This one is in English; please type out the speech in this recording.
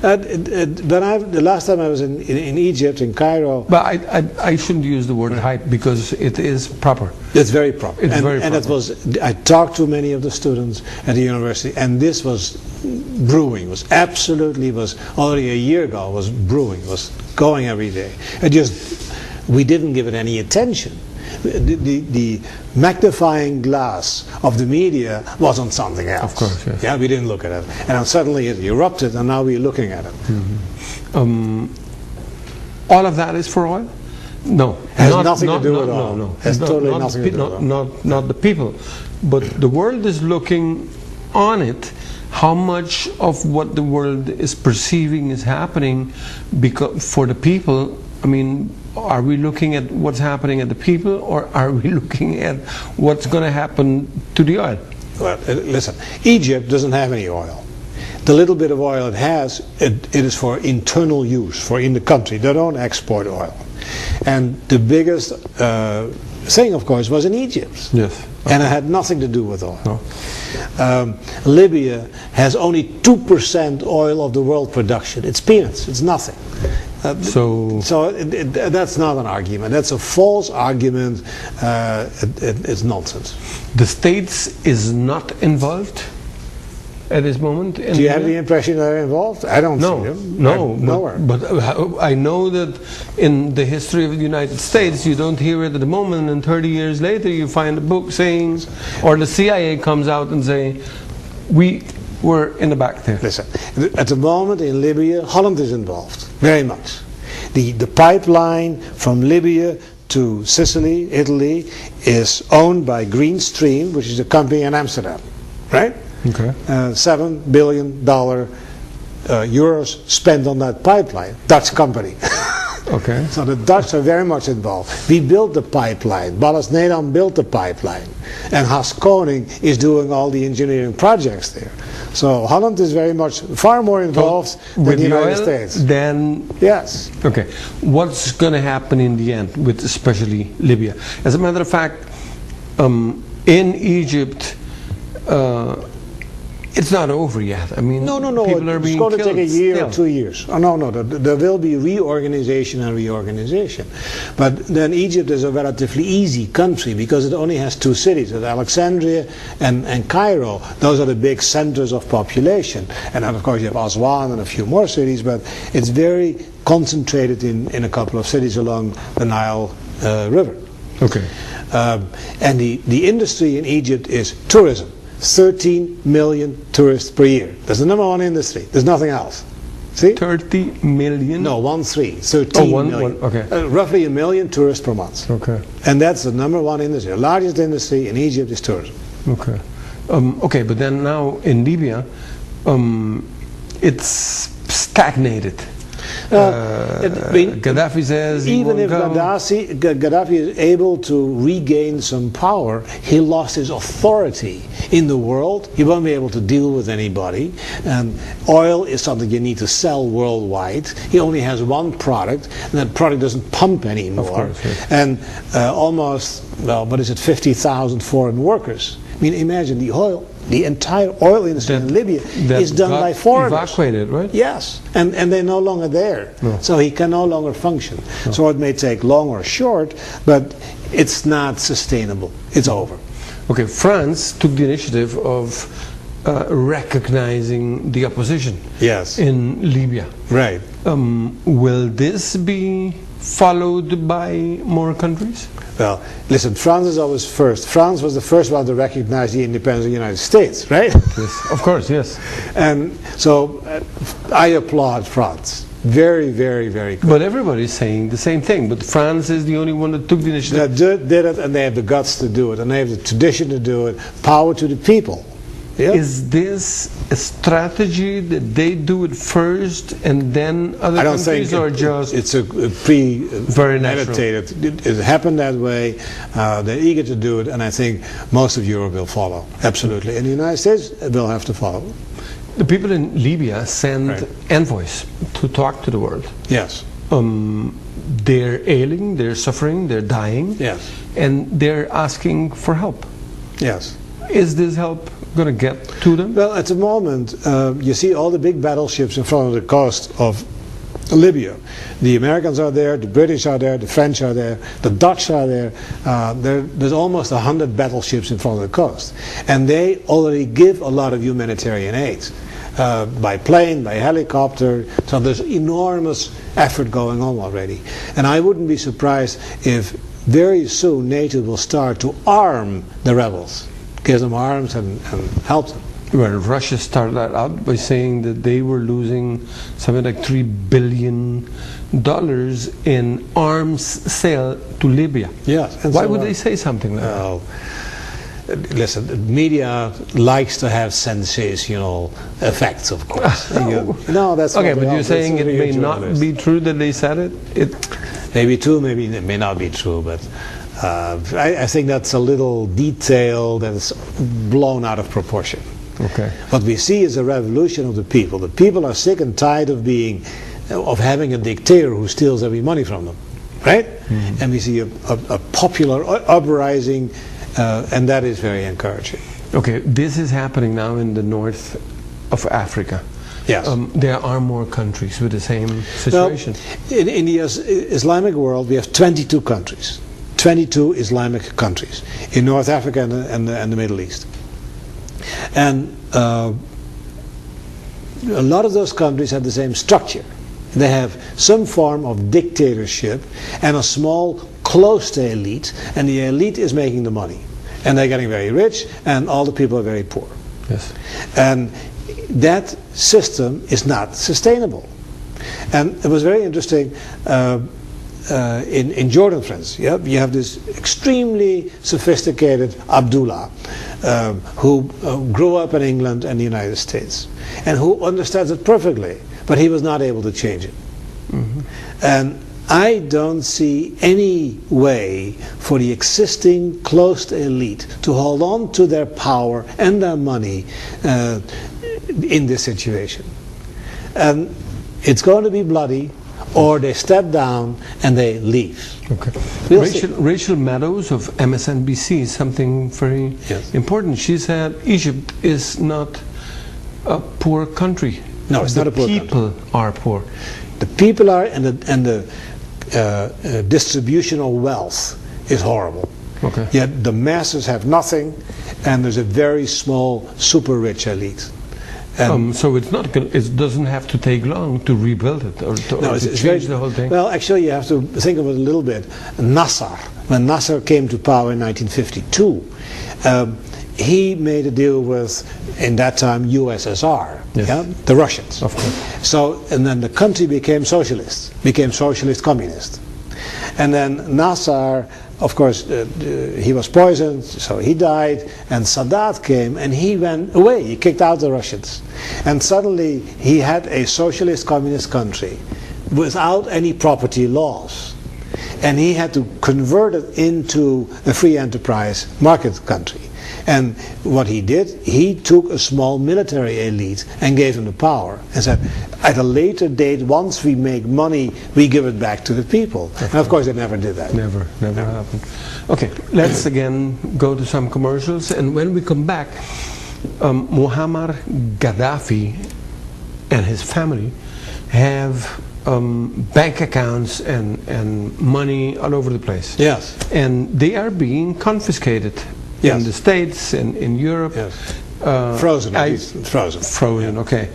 The last time I was in Egypt, in Cairo. But I shouldn't use the word hype because it is proper. It's very proper. It's very proper. And I talked to many of the students at the university, and this was brewing. Was already a year ago. Was brewing. Was going every day. We didn't give it any attention. The magnifying glass of the media was on something else. Of course, yes. Yeah, we didn't look at it. And then suddenly it erupted, and now we're looking at it. All of that is for oil? No. Has nothing to do with oil. No. Has totally nothing to do with oil. Not the people. But the world is looking on it. How much of what the world is perceiving is happening for the people? I mean, are we looking at what's happening at the people, or are we looking at what's going to happen to the oil? Well, listen, Egypt doesn't have any oil. The little bit of oil it has, it is for internal use, for in the country. They don't export oil. And the biggest thing, of course, was in Egypt. Yes. Okay. And it had nothing to do with oil. No. Libya has only 2% oil of the world production. It's peanuts. It's nothing. So that's not an argument. That's a false argument. It's nonsense. The States is not involved at this moment? Do you have the impression they're involved? I don't see them. No, nowhere. But I know that in the history of the United States, you don't hear it at the moment, and 30 years later you find a book saying, or the CIA comes out and say, we were in the back there. Listen, at the moment in Libya, Holland is involved, very much. The pipeline from Libya to Sicily, Italy, is owned by Green Stream, which is a company in Amsterdam, right? Okay. $7 billion euros spent on that pipeline, Dutch company. Okay. So the Dutch are very much involved. We built the pipeline. Ballas Nedam built the pipeline. And Haas Koning is doing all the engineering projects there. So Holland is very much, far more involved than the United States. Then yes. Okay. What's going to happen in the end with especially Libya? As a matter of fact, in Egypt, it's not over yet. I mean, no. People are being it's going to killed take a year still. or 2 years. Oh, no. There will be reorganization and reorganization. But then Egypt is a relatively easy country because it only has two cities, Alexandria and Cairo. Those are the big centers of population. And then, of course, you have Aswan and a few more cities, but it's very concentrated in a couple of cities along the Nile River. Okay. And the industry in Egypt is tourism. 13 million tourists per year. That's the number one industry. There's nothing else. See? 30 million? No, 13 million. Okay. Roughly 1 million tourists per month. Okay. And that's the number one industry. The largest industry in Egypt is tourism. Okay. Okay, but then now in Libya, it's stagnated. Gaddafi says even if Gaddafi is able to regain some power, he lost his authority in the world. He won't be able to deal with anybody. And oil is something you need to sell worldwide. He only has one product, and that product doesn't pump anymore. Of course, yes. And almost, 50,000 foreign workers. I mean, imagine the entire oil industry in Libya is done by foreigners. Evacuated, right? Yes, and they're no longer there. No. So he can no longer function. No. So it may take long or short, but it's not sustainable. It's over. Okay, France took the initiative of recognizing the opposition in Libya. Right. Will this be followed by more countries? Well, listen, France is always first. France was the first one to recognize the independence of the United States, right? Yes, of course, yes. And so I applaud France. Very, very, very good. But everybody's saying the same thing. But France is the only one that took the initiative. That did it, and they have the guts to do it, and they have the tradition to do it. Power to the people. Yeah. Is this a strategy that they do it first and then other countries, or just it's a premeditated? It happened that way. They're eager to do it, and I think most of Europe will follow. Absolutely, and the United States will have to follow. The people in Libya send envoys to talk to the world. Yes. They're ailing, they're suffering, they're dying. Yes. And they're asking for help. Yes. Is this help going to get to them? Well, at the moment, you see all the big battleships in front of the coast of Libya. The Americans are there, the British are there, the French are there, the Dutch are there. There's almost 100 battleships in front of the coast. And they already give a lot of humanitarian aid. By plane, by helicopter, so there's enormous effort going on already. And I wouldn't be surprised if very soon NATO will start to arm the rebels, give them arms and help them. Well, Russia started that out by saying that they were losing something like $3 billion in arms sale to Libya. Yes. And Why so would they say something like that? Listen, the media likes to have sensational effects, of course. No, that's okay, what but you're saying it may not journalist. be true that they said it? It may be true, maybe it may not be true, but I think that's a little detail that is blown out of proportion. Okay. What we see is a revolution of the people. The people are sick and tired of having a dictator who steals every money from them, right? Mm-hmm. And we see a popular uprising. And that is very encouraging. Okay, this is happening now in the north of Africa. Yes. There are more countries with the same situation. Well, in the Islamic world, we have 22 countries. 22 Islamic countries in North Africa and the Middle East. And a lot of those countries have the same structure. They have some form of dictatorship and a small, close to elite, and the elite is making the money. And they're getting very rich, and all the people are very poor. Yes. And that system is not sustainable. And it was very interesting in Jordan, for instance. You have this extremely sophisticated Abdullah who grew up in England and the United States, and who understands it perfectly, but he was not able to change it. Mm-hmm. And I don't see any way for the existing closed elite to hold on to their power and their money in this situation. And it's going to be bloody, or they step down and they leave. Okay. Rachel Maddows of MSNBC is something very important. She said Egypt is not a poor country. No, it's not a poor country. The people are poor. The people are, and the distributional wealth is horrible. Okay. Yet the masses have nothing, and there's a very small, super rich elite. So it's not. It doesn't have to take long to rebuild it or to change the whole thing. Well, actually, you have to think of it a little bit. Nasser, when Nasser came to power in 1952, he made a deal with, in that time, USSR, the Russians. Of course. So, and then the country became socialist communist. And then Nasser, of course, he was poisoned, so he died, and Sadat came, and he went away, he kicked out the Russians. And suddenly, he had a socialist communist country without any property laws. And he had to convert it into a free enterprise market country. And what he did, he took a small military elite and gave them the power and said, at a later date, once we make money, we give it back to the people. And of course they never did that. Never happened. Okay, let's again go to some commercials, and when we come back, Muammar Gaddafi and his family have bank accounts and money all over the place. Yes. And they are being confiscated. Yes. In the States and in Europe. Yes. Frozen. Frozen. Okay.